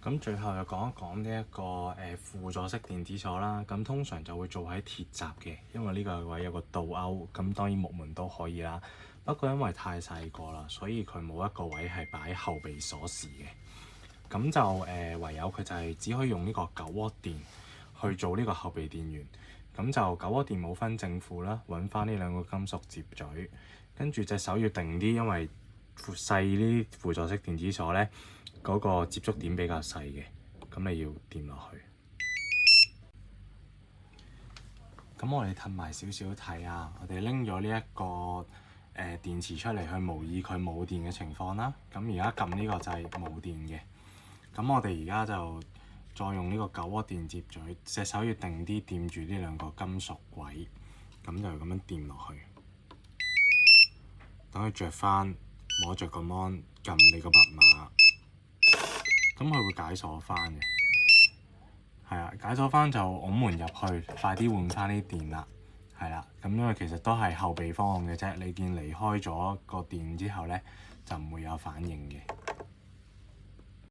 咁最後又講一講呢一個輔助式電子鎖啦。咁通常就會做喺鐵閘嘅，因為呢個位有個倒鈎。咁當然木門都可以啦。不過因為太細個啦，所以佢冇一個位係擺後備鎖匙嘅。咁就唯有佢就係只可以用呢個9W電去做呢個後備電源。咁就9W電冇分正負啦，揾翻呢兩個金屬接嘴，跟住隻手要定啲，因為細呢啲輔助式電子鎖呢，嗰個接觸點比較細嘅，咁你要掂落去。咁我哋褪埋少少睇啊，我哋拎咗呢一個電池出嚟去模擬佢冇電嘅情況啦。咁而家撳呢個掣冇電嘅，咁我哋而家就再用呢個9W電接嘴，隻手要定啲掂住呢兩個金屬位，咁就咁樣掂落去，等佢着翻，摸着個 mon， 撳你個密碼，咁佢會解鎖翻嘅。係啊，解鎖翻就拱門入去，快啲換翻啲電啦。係啦，咁因為其實都係後備方案嘅啫，你見離開咗個電之後呢，就唔會有反應嘅。